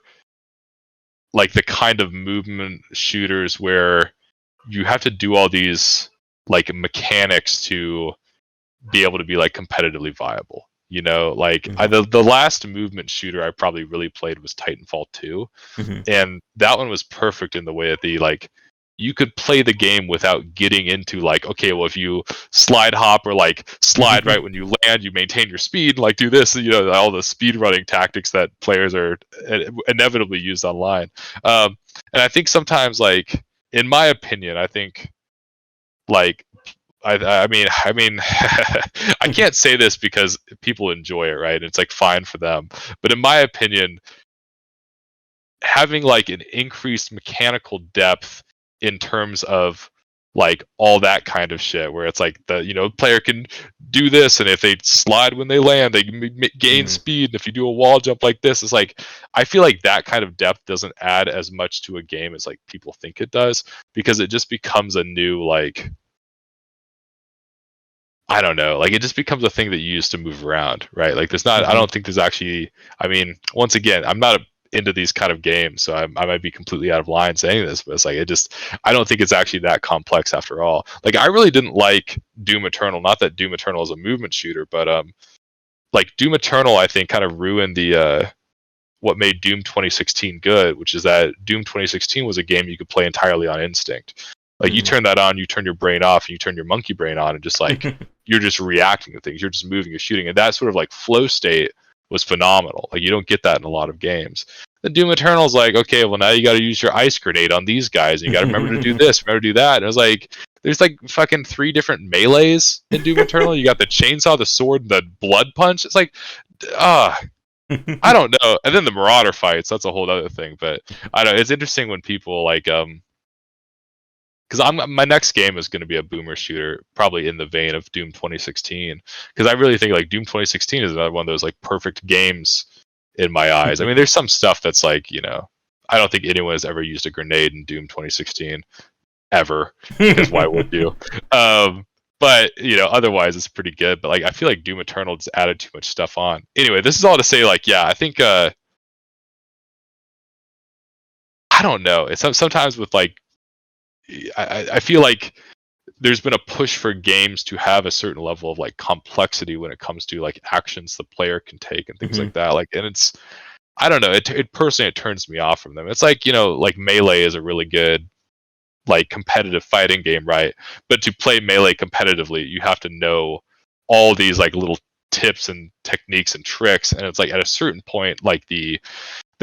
like the kind of movement shooters where you have to do all these like mechanics to be able to be like competitively viable. Like the last movement shooter I probably really played was Titanfall 2, and that one was perfect in the way that you could play the game without getting into like, okay, well, if you slide hop or like slide right when you land, you maintain your speed, like do this, all the speed running tactics that players are inevitably used online. And I think sometimes, like, in my opinion, I think like, I mean, I can't say this because people enjoy it, right? It's like fine for them. But in my opinion, having like an increased mechanical depth in terms of like all that kind of shit where it's like the player can do this, and if they slide when they land they gain speed, and if you do a wall jump like this, it's like I feel like that kind of depth doesn't add as much to a game as like people think it does, because it just becomes a new, like, I don't know, like it just becomes a thing that you use to move around, right? Like there's not, I don't think there's actually, I mean, once again, I'm not into these kind of games, so I might be completely out of line saying this, but it's like, I don't think it's actually that complex after all. Like I really didn't like Doom Eternal, not that Doom Eternal is a movement shooter, but like Doom Eternal I think kind of ruined the what made Doom 2016 good, which is that Doom 2016 was a game you could play entirely on instinct. Like you turn that on, you turn your brain off, and you turn your monkey brain on, and just like you're just reacting to things. You're just moving, you're shooting, and that sort of like flow state was phenomenal. Like you don't get that in a lot of games. The Doom Eternal's like, okay, well now you got to use your ice grenade on these guys, and you got to remember to do this, remember to do that. And it was like, there's like fucking 3 different melees in Doom Eternal. You got the chainsaw, the sword, and the blood punch. It's like, I don't know. And then the Marauder fights, that's a whole other thing. But I don't know. It's interesting when people like because my next game is going to be a boomer shooter, probably in the vein of Doom 2016, because I really think like Doom 2016 is another one of those like perfect games in my eyes. I mean, there's some stuff that's like, I don't think anyone has ever used a grenade in Doom 2016 ever, because why would you? But otherwise it's pretty good. But like I feel like Doom Eternal just added too much stuff on. Anyway, this is all to say, like, yeah, I think I don't know. It's sometimes with like I feel like there's been a push for games to have a certain level of like complexity when it comes to like actions the player can take and things like that. Like, and it's, I don't know, it personally, it turns me off from them. It's like, like Melee is a really good like competitive fighting game, right? But to play Melee competitively, you have to know all these like little tips and techniques and tricks, and it's like at a certain point, like the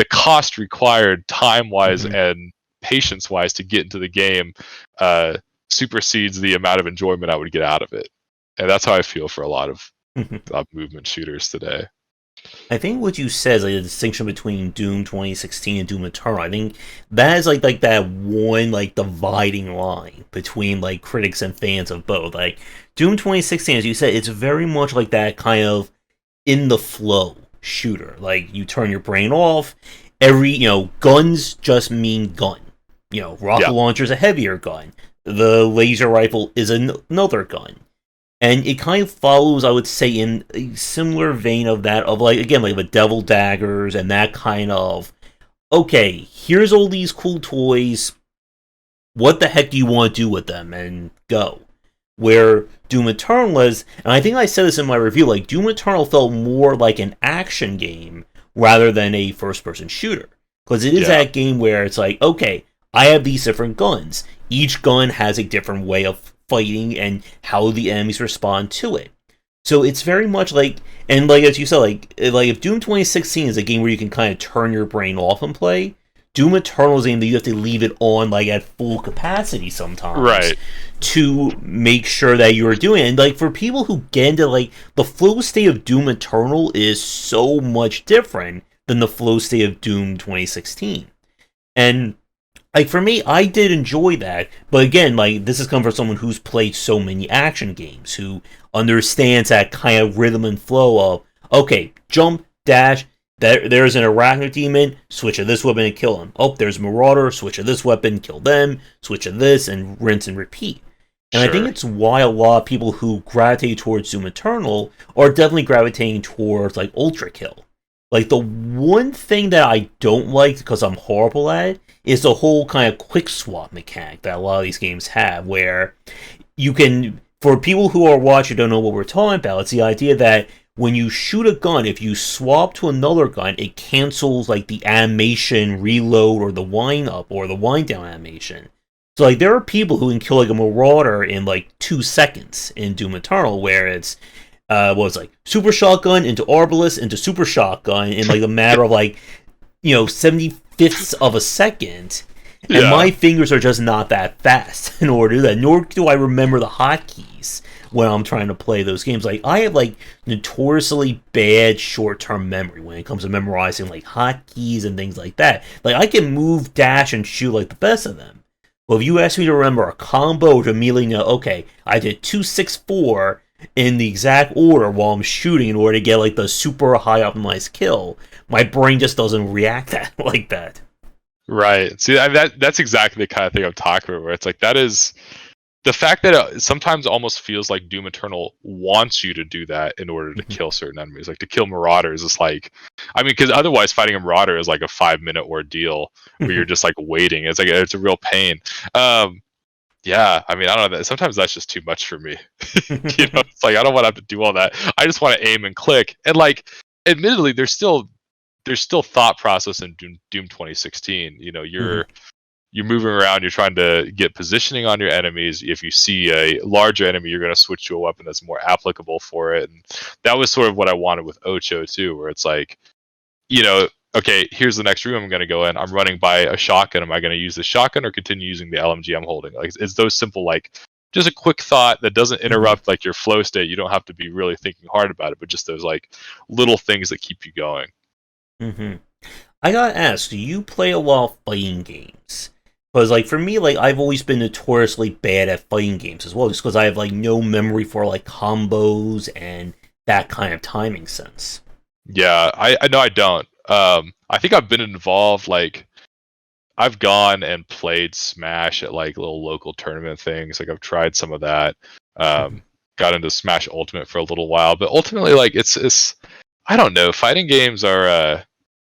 cost required time wise and patience wise to get into the game supersedes the amount of enjoyment I would get out of it. And that's how I feel for a lot of movement shooters today. I think what you said is like the distinction between Doom 2016 and Doom Eternal. I think that is like that one like dividing line between like critics and fans of both. Like Doom 2016, as you said, it's very much like that kind of in the flow shooter. Like you turn your brain off. Every guns just mean gun. Rocket launcher is a heavier gun. The laser rifle is another gun. And it kind of follows, I would say, in a similar vein of that, of like, again, like the devil daggers and that kind of, okay, here's all these cool toys, what the heck do you want to do with them? And go. Where Doom Eternal is, and I think I said this in my review, like Doom Eternal felt more like an action game rather than a first-person shooter. Because it is that game where it's like, okay, I have these different guns. Each gun has a different way of fighting and how the enemies respond to it. So it's very much like, and like as you said, like if Doom 2016 is a game where you can kind of turn your brain off and play, Doom Eternal is a game that you have to leave it on like at full capacity sometimes, right, to make sure that you're doing it. And like for people who get into like the flow state of Doom Eternal is so much different than the flow state of Doom 2016, and like, for me, I did enjoy that, but again, like, this has come from someone who's played so many action games, who understands that kind of rhythm and flow of, okay, jump, dash, there's an arachnid demon, switch to this weapon and kill him. Oh, there's Marauder, switch to this weapon, kill them, switch to this, and rinse and repeat. And I think it's why a lot of people who gravitate towards Doom Eternal are definitely gravitating towards, like, Ultra Kill. Like, the one thing that I don't like, because I'm horrible at it, is the whole kind of quick swap mechanic that a lot of these games have, where you can, for people who are watching who don't know what we're talking about, it's the idea that when you shoot a gun, if you swap to another gun, it cancels like the animation reload or the wind up or the wind down animation. So like there are people who can kill like a Marauder in like 2 seconds in Doom Eternal, where it's like super shotgun into Arbalest into super shotgun in like a matter of like 75ths of a second, and my fingers are just not that fast in order to do that, nor do I remember the hotkeys when I'm trying to play those games. Like, I have like notoriously bad short-term memory when it comes to memorizing like hotkeys and things like that. Like, I can move, dash, and shoot like the best of them, Well, if you ask me to remember a combo to immediately know, okay, I did 264 in the exact order while I'm shooting in order to get like the super high optimized kill, my brain just doesn't react that like that. Right. See, that's exactly the kind of thing I'm talking about. Where it's like that is the fact that it sometimes almost feels like Doom Eternal wants you to do that in order to kill certain enemies. Like to kill Marauders is like, I mean, because otherwise fighting a Marauder is like a 5 minute ordeal where you're just like waiting. It's like it's a real pain. Yeah, I mean, I don't know. Sometimes that's just too much for me. It's like I don't want to have to do all that. I just want to aim and click. And like, admittedly, there's still thought process in Doom 2016. You're moving around, you're trying to get positioning on your enemies. If you see a larger enemy, you're going to switch to a weapon that's more applicable for it. And that was sort of what I wanted with OTXO too, where it's like, okay, here's the next room I'm going to go in. I'm running by a shotgun. Am I going to use the shotgun or continue using the LMG I'm holding? Like, it's those simple, like, just a quick thought that doesn't interrupt like your flow state. You don't have to be really thinking hard about it, but just those like little things that keep you going. I gotta ask, do you play a lot of fighting games? Because, like, for me, like, I've always been notoriously bad at fighting games as well, just because I have, like, no memory for, like, combos and that kind of timing sense. Yeah, I know I don't. I think I've been involved, like, I've gone and played Smash at like little local tournament things. Like I've tried some of that. Got into Smash Ultimate for a little while, but ultimately, like it's I don't know. Fighting games are.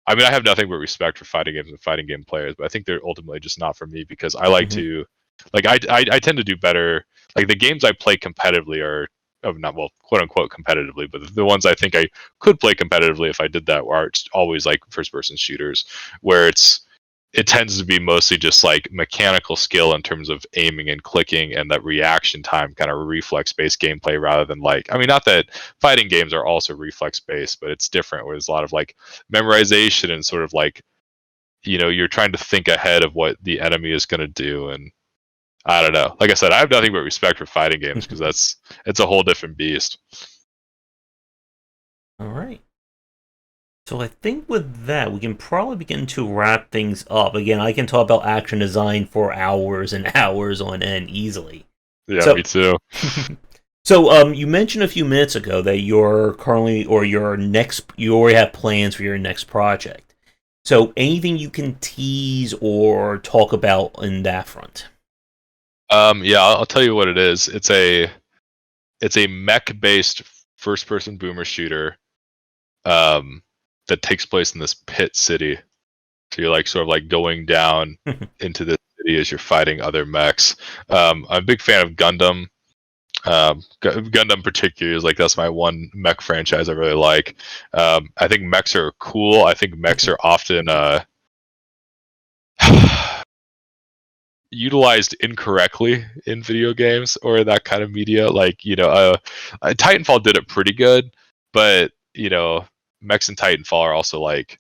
I mean, I have nothing but respect for fighting games and fighting game players, but I think they're ultimately just not for me because I like to, like, I tend to do better. Like the games I play competitively are, not well, quote unquote competitively, but the ones I think I could play competitively if I did that are always like first person shooters, where it tends to be mostly just like mechanical skill in terms of aiming and clicking and that reaction time kind of reflex based gameplay rather than like, I mean, not that fighting games are also reflex based, but it's different where there's a lot of like memorization and sort of like, you're trying to think ahead of what the enemy is going to do. And I don't know. Like I said, I have nothing but respect for fighting games because it's a whole different beast. All right. So I think with that, we can probably begin to wrap things up. Again, I can talk about action design for hours and hours on end easily. Yeah, So, me too. you mentioned a few minutes ago that you're currently, or you already have plans for your next project. So, anything you can tease or talk about in that front? Yeah, I'll tell you what it is. It's a mech based first person boomer shooter. That takes place in this pit city. So you're like sort of like going down into the city as you're fighting other mechs. I'm a big fan of Gundam. Gundam particularly is like that's my one mech franchise I really like. I think mechs are cool. I think mechs are often utilized incorrectly in video games or that kind of media. Like Titanfall did it pretty good, but mechs in Titanfall are also like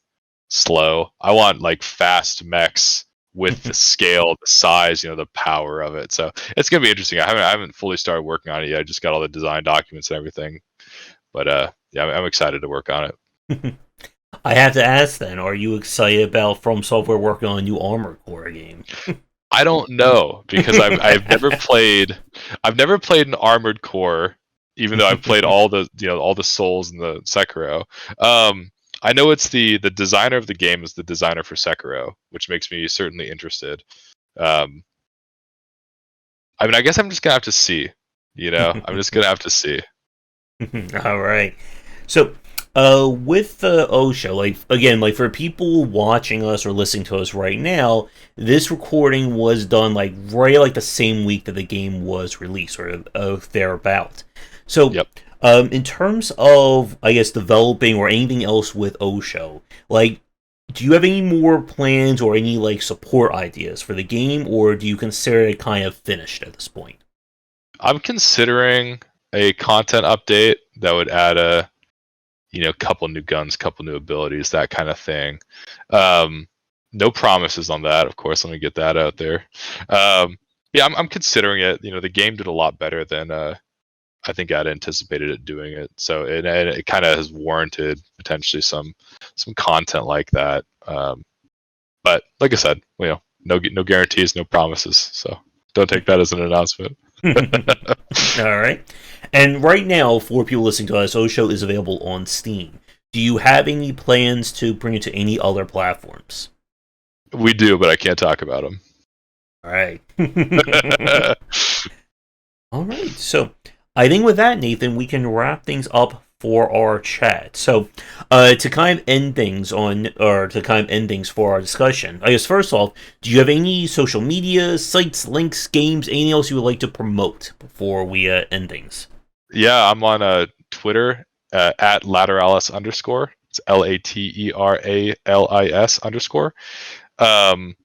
slow. I want like fast mechs with the scale, the size, the power of it. So it's gonna be interesting. I haven't fully started working on it yet. I just got all the design documents and everything. But yeah, I'm excited to work on it. I have to ask then, are you excited about From Software working on a new Armored Core game? I don't know because I've never played an Armored Core, even though I've played all the Souls and the Sekiro. I know it's the designer of the game is the designer for Sekiro, which makes me certainly interested. I mean, I guess I'm just gonna have to see. I'm just gonna have to see. All right. So, with the OSHA, like again, like for people watching us or listening to us right now, this recording was done like right like the same week that the game was released, or thereabout. So, Yep. in terms of I guess developing or anything else with OSHA, like, do you have any more plans or any like support ideas for the game, or do you consider it kind of finished at this point? I'm considering a content update that would add a couple new guns, couple new abilities, that kind of thing. No promises on that, of course. Let me get that out there. Yeah, I'm considering it. The game did a lot better than I think I'd anticipated it doing it. So it kind of has warranted potentially some content like that. But like I said, no guarantees, no promises. So don't take that as an announcement. All right. And right now, for people listening to us, OTXO is available on Steam. Do you have any plans to bring it to any other platforms? We do, but I can't talk about them. All right. All right. So I think with that, Nathan, we can wrap things up for our chat. So to kind of end things for our discussion, I guess first off, do you have any social media sites, links, games, anything else you would like to promote before we end things? Yeah, I'm on Twitter at Lateralis _. It's LATERALIS _.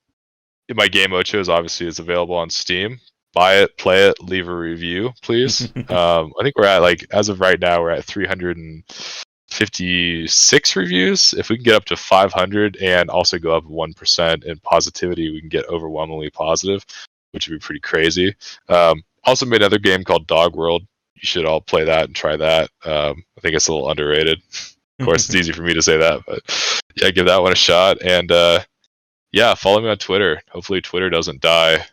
My game OTXO is available on Steam. Buy it, play it, leave a review, please. I think we're at as of right now, we're at 356 reviews. If we can get up to 500 and also go up 1% in positivity, we can get overwhelmingly positive, which would be pretty crazy. Also made another game called Dog World. You should all play that and try that. I think it's a little underrated. Of course, it's easy for me to say that, but yeah, give that one a shot. And yeah, follow me on Twitter. Hopefully Twitter doesn't die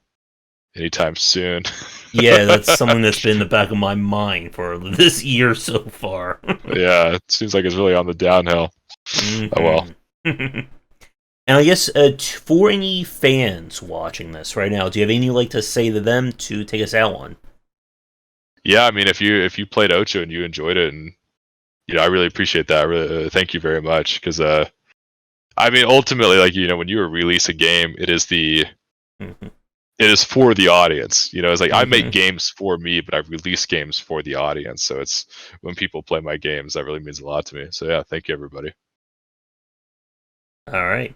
anytime soon. Yeah, that's something that's been in the back of my mind for this year so far. Yeah, it seems like it's really on the downhill. Mm-hmm. Oh well. And I guess for any fans watching this right now, do you have anything you'd like to say to them to take us out on? Yeah, I mean, if you played OTXO and you enjoyed it, and I really appreciate that. Really, thank you very much. Because I mean, ultimately, when you release a game, it is it is for the audience. It's like I make games for me, but I release games for the audience. So it's when people play my games, that really means a lot to me. So yeah, thank you, everybody. All right.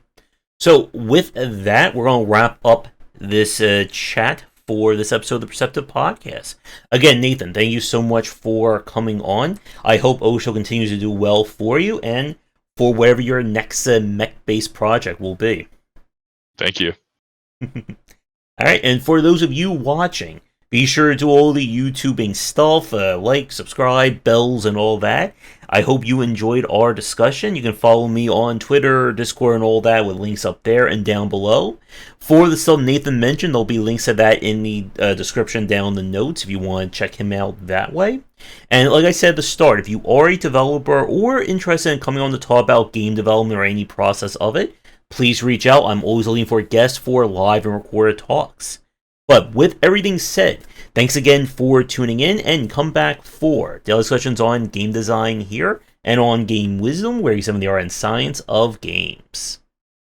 So with that, we're going to wrap up this chat for this episode of the Perceptive Podcast. Again, Nathan, thank you so much for coming on. I hope OTXO continues to do well for you and for whatever your next mech-based project will be. Thank you. All right, and for those of you watching, be sure to do all the YouTubing stuff, like, subscribe, bells, and all that. I hope you enjoyed our discussion. You can follow me on Twitter, Discord, and all that with links up there and down below. For the stuff Nathan mentioned, there'll be links to that in the description down in the notes if you want to check him out that way. And like I said at the start, if you are a developer or interested in coming on to talk about game development or any process of it, please reach out. I'm always looking for guests for live and recorded talks. But with everything said, thanks again for tuning in, and come back for daily discussions on game design here and on Game Wisdom, where you examine the art and science of games.